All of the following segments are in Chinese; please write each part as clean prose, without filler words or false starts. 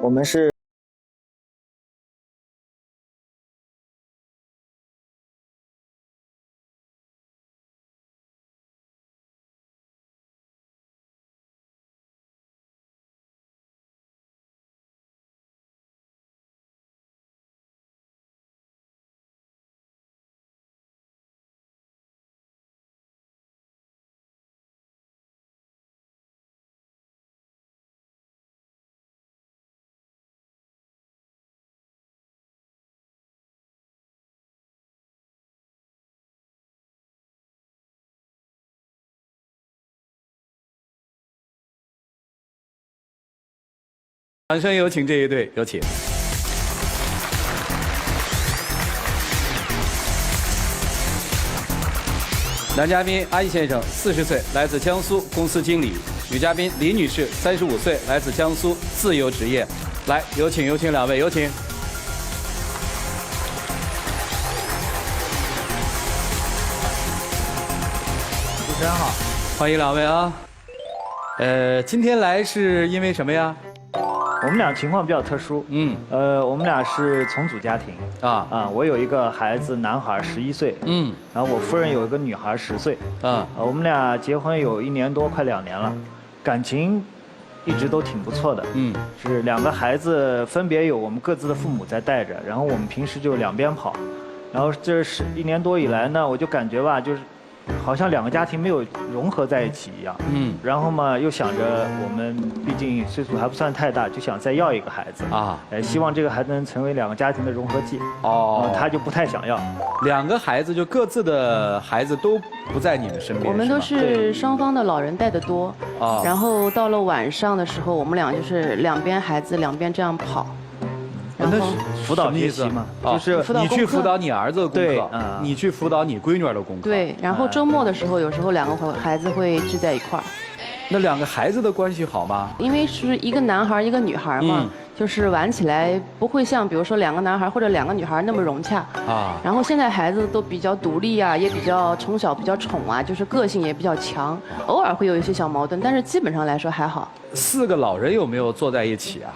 我们是。掌声有请这一对，有请。男嘉宾安先生，40岁，来自江苏，公司经理；女嘉宾李女士，35岁，来自江苏，自由职业。来，有请两位，有请。主持人好，欢迎两位啊。今天来是因为什么呀？我们俩情况比较特殊，我们俩是重组家庭我有一个孩子，男孩11岁，然后我夫人有一个女孩10岁，我们俩结婚有1年多，快2年了，感情一直都挺不错的，是2个孩子分别有我们各自的父母在带着，然后我们平时就两边跑，然后这是1年多以来呢，我就感觉吧，就是好像2个家庭没有融合在一起一样，然后嘛又想着我们毕竟岁数还不算太大，就想再要一个孩子希望这个孩子能成为2个家庭的融合剂。他就不太想要。2个孩子就各自的孩子都不在你们身边。我们都是双方的老人带的多然后到了晚上的时候，我们俩就是两边孩子两边这样跑。那是辅导学习嘛，就是你去辅导你儿子的功课，你去辅导你闺女的功课。对，然后周末的时候，有时候2个孩子会聚在一块儿。那2个孩子的关系好吗？因为是一个男孩一个女孩嘛，就是玩起来不会像比如说2个男孩或者2个女孩那么融洽然后现在孩子都比较独立也比较从小比较宠就是个性也比较强，偶尔会有一些小矛盾，但是基本上来说还好。4个老人有没有坐在一起啊？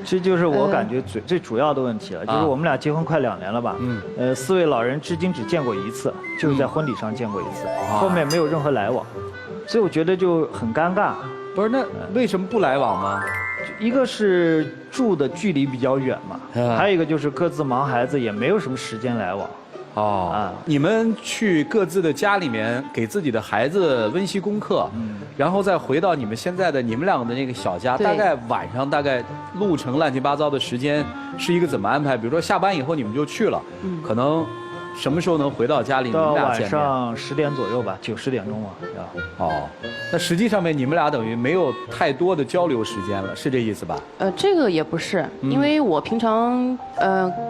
这就是我感觉最主要的问题了，就是我们俩结婚快2年了吧，4位老人至今只见过1次，就是在婚礼上见过1次，后面没有任何来往。所以我觉得就很尴尬。不是，那为什么不来往呢？一个是住的距离比较远嘛，还有一个就是各自忙孩子，也没有什么时间来往。你们去各自的家里面给自己的孩子温习功课，然后再回到你们现在的你们2个的那个小家，大概晚上路程乱七八糟的时间是一个怎么安排？比如说下班以后你们就去了，可能。什么时候能回到家里？你们俩见面？到晚上10点左右吧，9、10点钟嘛。那实际上面你们俩等于没有太多的交流时间了，是这意思吧？这个也不是，因为我平常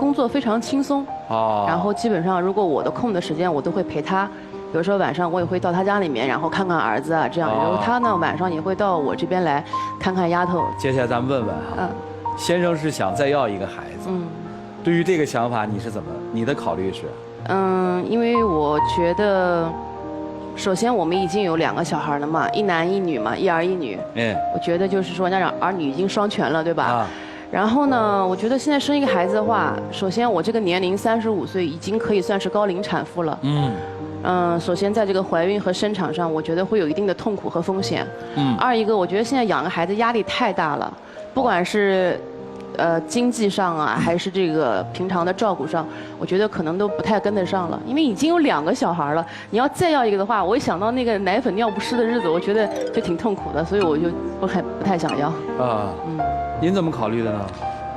工作非常轻松然后基本上如果我的空的时间，我都会陪他。比如说晚上我也会到他家里面，然后看看儿子这样。然后他呢晚上也会到我这边来看看丫头。接下来咱们问问先生是想再要一个孩子，对于这个想法你的考虑是？因为我觉得，首先我们已经有2个小孩了嘛，1男1女嘛，1儿1女。我觉得就是说，让儿女已经双全了，对吧？然后呢，我觉得现在生一个孩子的话，首先我这个年龄35岁，已经可以算是高龄产妇了。首先在这个怀孕和生产上，我觉得会有一定的痛苦和风险。二一个，我觉得现在养个孩子压力太大了，不管是。经济上还是这个平常的照顾上，我觉得可能都不太跟得上了，因为已经有2个小孩了，你要再要一个的话，我一想到那个奶粉尿不湿的日子，我觉得就挺痛苦的，所以我就不太想要。您怎么考虑的呢？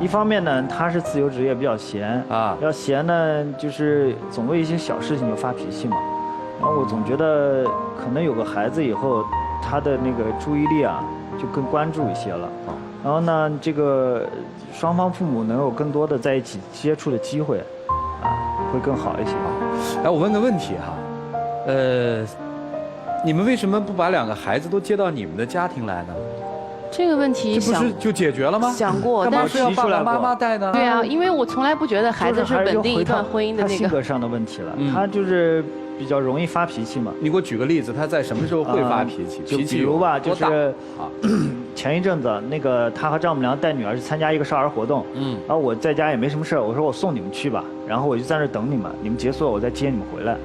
一方面呢，他是自由职业，比较闲要闲呢，就是总为一些小事情就发脾气嘛。然后我总觉得可能有个孩子以后，他的那个注意力就更关注一些了然后呢，这个双方父母能有更多的在一起接触的机会，会更好一些。我问个问题你们为什么不把2个孩子都接到你们的家庭来呢？这个问题这不是就解决了吗？想过，但是要爸爸妈妈带呢？对因为我从来不觉得孩子是稳定一段婚姻的那个。他性格上的问题了，他就是比较容易发脾气嘛。你给我举个例子，他在什么时候会发脾气？就比如吧，就是前一阵子那个她和丈母娘带女儿去参加一个少儿活动，然后我在家也没什么事儿，我说我送你们去吧，然后我就在那等你们，你们结束了我再接你们回来。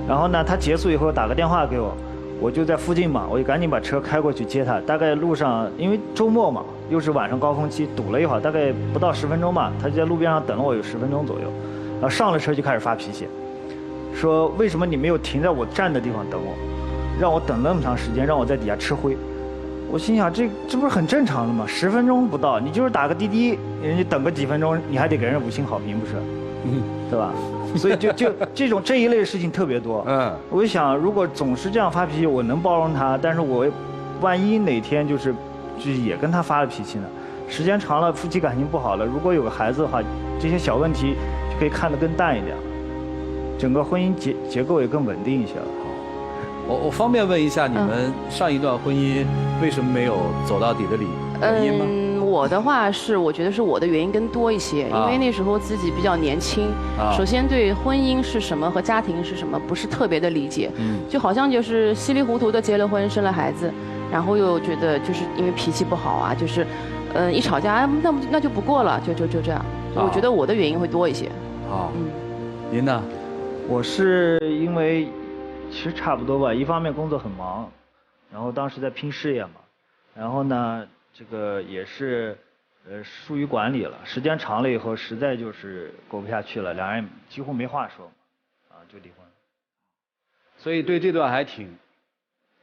然后呢，她结束以后打个电话给我，我就在附近嘛，我就赶紧把车开过去接她。大概路上因为周末嘛，又是晚上高峰期，堵了一会儿，大概不到10分钟吧，她就在路边上等了我有10分钟左右，然后上了车就开始发脾气，说为什么你没有停在我站的地方等我，让我等那么长时间，让我在底下吃灰。我心想这不是很正常的吗？10分钟不到，你就是打个滴滴，人家等个几分钟，你还得给人5星好评不是？对吧？所以就这一类的事情特别多。我就想，如果总是这样发脾气，我能包容他，但是我万一哪天就是也跟他发了脾气呢？时间长了，夫妻感情不好了，如果有个孩子的话，这些小问题就可以看得更淡一点了，整个婚姻结构也更稳定一些了。我方便问一下，你们上一段婚姻为什么没有走到底的原因吗？我的话是，我觉得是我的原因更多一些，因为那时候自己比较年轻，首先对婚姻是什么和家庭是什么不是特别的理解，就好像就是稀里糊涂的结了婚，生了孩子，然后又觉得就是因为脾气不好啊，就是一吵架，那就不过了，就这样。我觉得我的原因会多一些。您呢？我是因为其实差不多吧，一方面工作很忙，然后当时在拼事业嘛，然后呢，这个也是疏于管理了，时间长了以后，实在就是过不下去了，两人几乎没话说，就离婚了。所以对这段还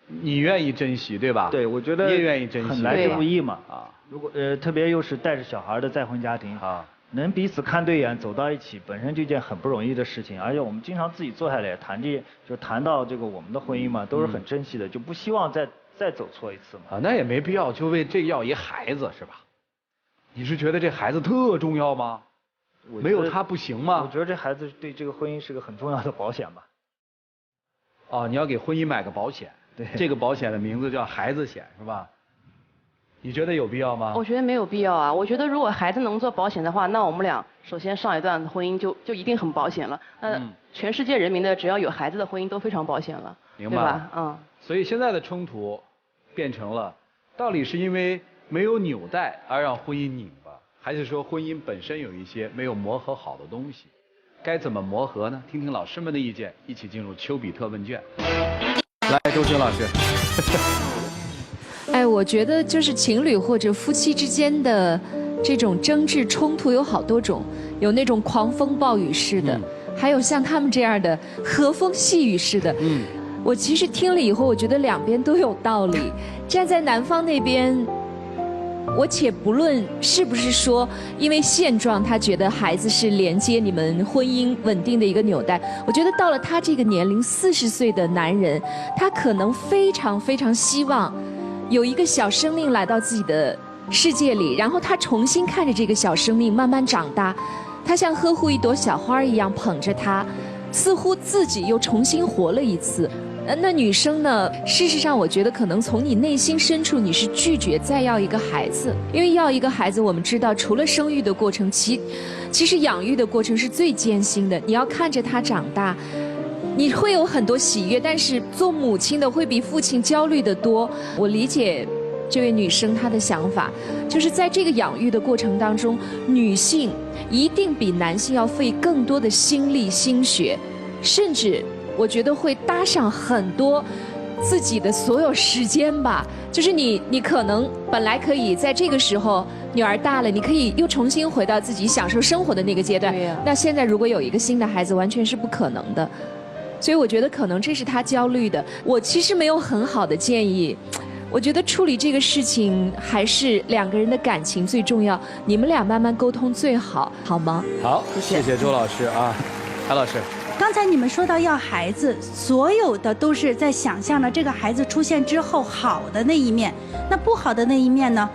你愿意珍惜对吧？对，我觉得你也愿意珍惜，很来之不易嘛。如果特别又是带着小孩的再婚家庭能彼此看对眼走到一起，本身就一件很不容易的事情。而且我们经常自己坐下来谈到这个我们的婚姻嘛，都是很珍惜的，就不希望再走错一次嘛。那也没必要，就为这要一孩子是吧？你是觉得这孩子特重要吗？没有他不行吗？我觉得这孩子对这个婚姻是个很重要的保险吧。你要给婚姻买个保险，对，这个保险的名字叫孩子险是吧？你觉得有必要吗？我觉得没有必要啊。我觉得如果孩子能做保险的话，那我们俩首先上一段婚姻就一定很保险了。全世界人民的只要有孩子的婚姻都非常保险了，明白对吧？所以现在的冲突变成了，到底是因为没有纽带而让婚姻拧巴，还是说婚姻本身有一些没有磨合好的东西？该怎么磨合呢？听听老师们的意见，一起进入丘比特问卷。来，周星老师。我觉得就是情侣或者夫妻之间的这种争执冲突有好多种，有那种狂风暴雨式的，还有像他们这样的和风细雨式的。我其实听了以后，我觉得两边都有道理。站在男方那边，我且不论是不是说因为现状他觉得孩子是连接你们婚姻稳定的一个纽带，我觉得到了他这个年龄40岁的男人，他可能非常非常希望有一个小生命来到自己的世界里，然后他重新看着这个小生命慢慢长大，他像呵护一朵小花一样捧着它，似乎自己又重新活了一次。那女生呢？事实上，我觉得可能从你内心深处，你是拒绝再要一个孩子，因为要一个孩子，我们知道，除了生育的过程，其实养育的过程是最艰辛的。你要看着他长大，你会有很多喜悦，但是做母亲的会比父亲焦虑得多。我理解这位女生她的想法，就是在这个养育的过程当中，女性一定比男性要费更多的心力心血，甚至我觉得会搭上很多自己的所有时间吧。就是你可能本来可以在这个时候女儿大了，你可以又重新回到自己享受生活的那个阶段。那现在如果有一个新的孩子，完全是不可能的。所以我觉得可能这是他焦虑的。我其实没有很好的建议，我觉得处理这个事情还是两个人的感情最重要，你们俩慢慢沟通最好，好吗？好，谢谢周老师啊，韩老师。刚才你们说到要孩子，所有的都是在想象着这个孩子出现之后好的那一面，那不好的那一面呢？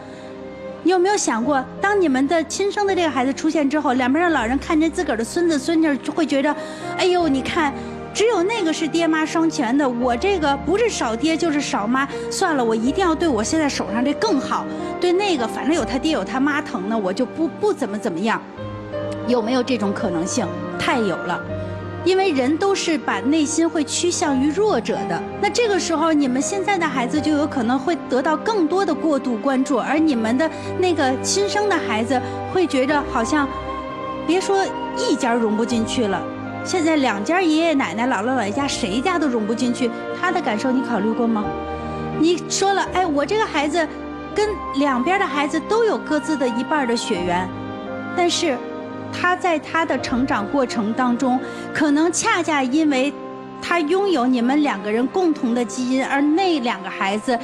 你有没有想过，当你们的亲生的这个孩子出现之后，两边的老人看见自个儿的孙子孙女，就会觉着，哎呦，你看，只有那个是爹妈双全的，我这个不是少爹就是少妈，算了，我一定要对我现在手上这更好，对那个反正有他爹有他妈疼呢，我就不怎么样。有没有这种可能性？太有了。因为人都是把内心会趋向于弱者的。那这个时候，你们现在的孩子就有可能会得到更多的过度关注，而你们的那个亲生的孩子会觉着好像，别说一家融不进去了，现在2家爷爷奶奶、姥姥姥爷家谁家都融不进去，他的感受你考虑过吗？你说了，哎，我这个孩子跟两边的孩子都有各自的一半的血缘，但是他在他的成长过程当中，可能恰恰因为他拥有你们2个人共同的基因，而那2个孩子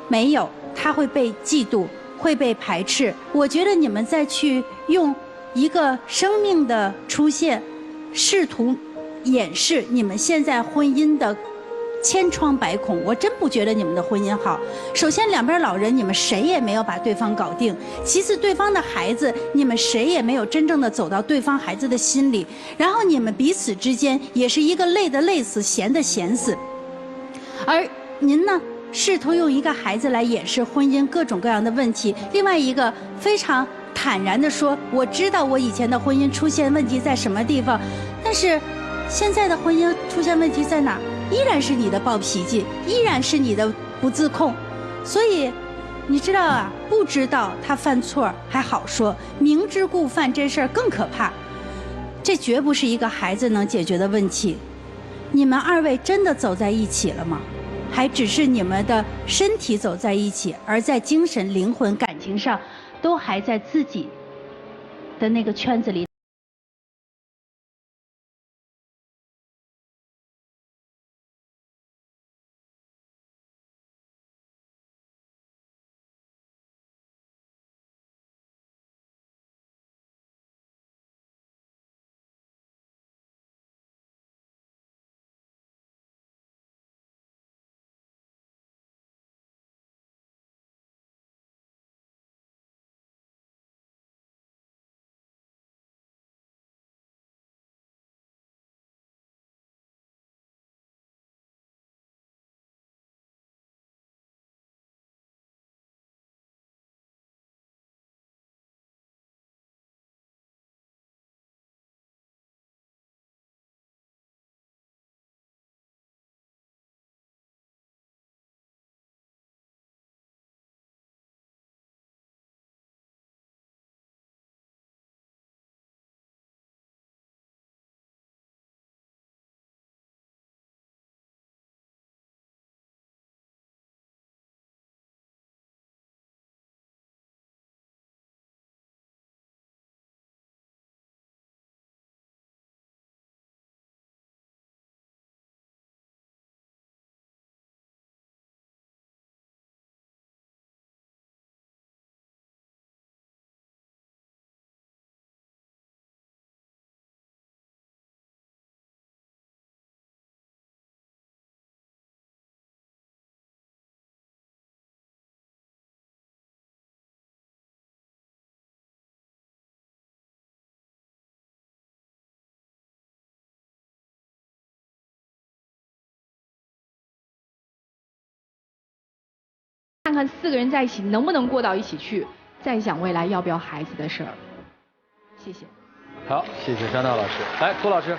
没有，他会被嫉妒，会被排斥。我觉得你们再去用一个生命的出现，试图掩饰你们现在婚姻的千疮百孔，我真不觉得你们的婚姻好。首先，两边老人你们谁也没有把对方搞定；其次，对方的孩子你们谁也没有真正的走到对方孩子的心里。然后你们彼此之间也是一个累的累死，闲的闲死。而您呢，试图用一个孩子来掩饰婚姻各种各样的问题；另外一个非常坦然地说，我知道我以前的婚姻出现问题在什么地方，但是现在的婚姻出现问题在哪儿？依然是你的暴脾气，依然是你的不自控。所以你知道啊，不知道他犯错还好说，明知故犯这事儿更可怕。这绝不是一个孩子能解决的问题。你们2位真的走在一起了吗？还只是你们的身体走在一起，而在精神、灵魂、感情上都还在自己的那个圈子里。看看4个人在一起能不能过到一起去，再想未来要不要孩子的事儿。谢谢。好，谢谢张娜老师。来，涂老师。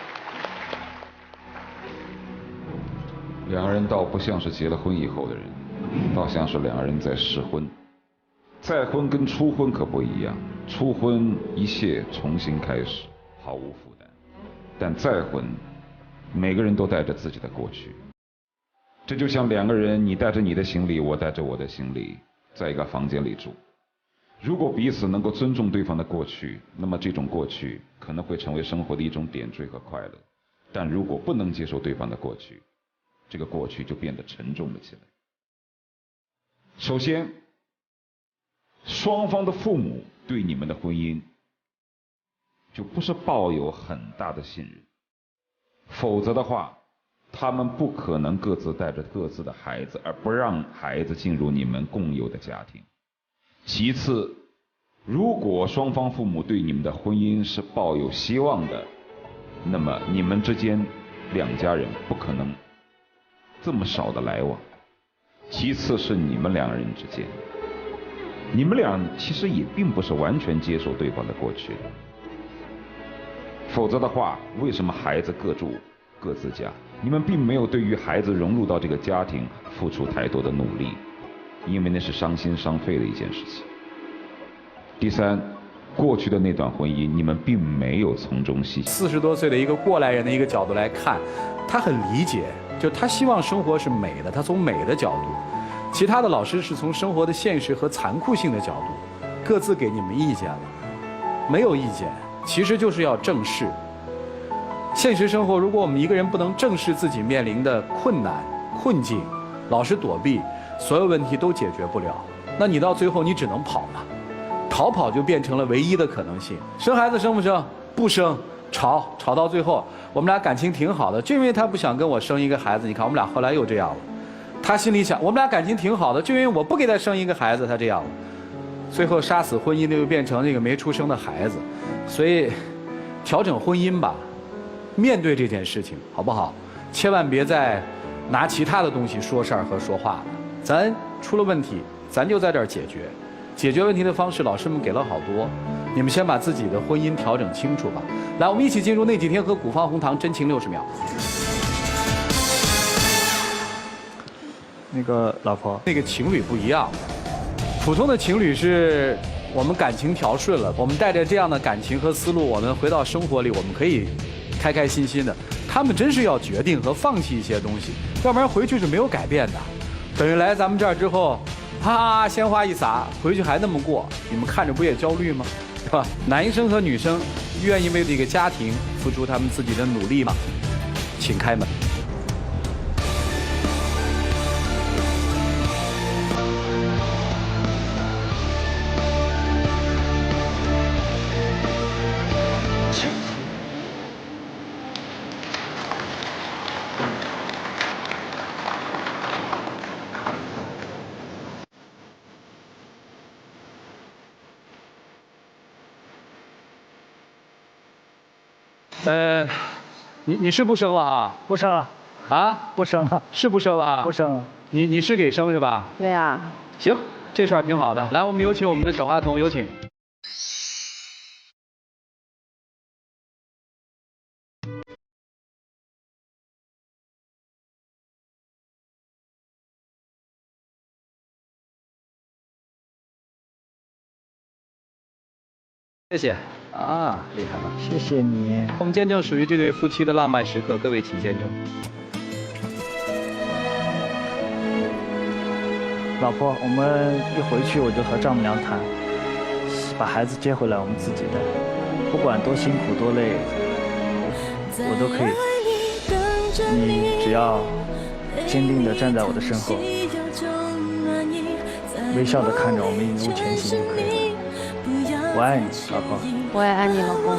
2人倒不像是结了婚以后的人，倒像是2人在试婚。再婚跟初婚可不一样，初婚一切重新开始，毫无负担。但再婚，每个人都带着自己的过去。这就像2个人，你带着你的行李，我带着我的行李，在一个房间里住。如果彼此能够尊重对方的过去，那么这种过去可能会成为生活的一种点缀和快乐。但如果不能接受对方的过去，这个过去就变得沉重了起来。首先，双方的父母对你们的婚姻就不是抱有很大的信任，否则的话他们不可能各自带着各自的孩子，而不让孩子进入你们共有的家庭。其次，如果双方父母对你们的婚姻是抱有希望的，那么你们之间2家人不可能这么少的来往。其次是你们2人之间，你们俩其实也并不是完全接受对方的过去的，否则的话，为什么孩子各住各自家，你们并没有对于孩子融入到这个家庭付出太多的努力，因为那是伤心伤肺的一件事情。第三，过去的那段婚姻，你们并没有从中细想。40多岁的一个过来人的一个角度来看，他很理解，就他希望生活是美的，他从美的角度；其他的老师是从生活的现实和残酷性的角度，各自给你们意见了。没有意见，其实就是要正视现实生活。如果我们一个人不能正视自己面临的困难、困境，老是躲避，所有问题都解决不了。那你到最后你只能跑嘛，逃跑就变成了唯一的可能性。生孩子生不生？不生，吵到最后，我们俩感情挺好的，就因为他不想跟我生一个孩子。你看我们俩后来又这样了。他心里想，我们俩感情挺好的，就因为我不给他生一个孩子，他这样了。最后杀死婚姻的又变成那个没出生的孩子。所以调整婚姻吧，面对这件事情好不好？千万别再拿其他的东西说事儿和说话了。咱出了问题，咱就在这儿解决。解决问题的方式，老师们给了好多，你们先把自己的婚姻调整清楚吧。来，我们一起进入那几天和古方红糖真情60秒。那个老婆，那个情侣不一样，普通的情侣是我们感情调顺了，我们带着这样的感情和思路，我们回到生活里，我们可以开开心心的。他们真是要决定和放弃一些东西，要不然回去是没有改变的。等于来咱们这儿之后，哈，鲜花一撒，回去还那么过，你们看着不也焦虑吗？是吧？男生和女生愿意为这个家庭付出他们自己的努力吗？请开门。你是不生了啊？不生了。啊？不生了。是不生了啊？不生了。你是给生是吧？对呀。行，这事儿挺好的。来，我们有请我们的小话筒，有请。谢谢。啊，厉害了！谢谢你。我们见证属于这对夫妻的浪漫时刻，各位请见证。老婆，我们一回去我就和丈母娘谈，把孩子接回来，我们自己带，不管多辛苦多累，我都可以。你只要坚定地站在我的身后，微笑地看着我们一路前行就可以了。我爱你，老婆。我也爱你，老公。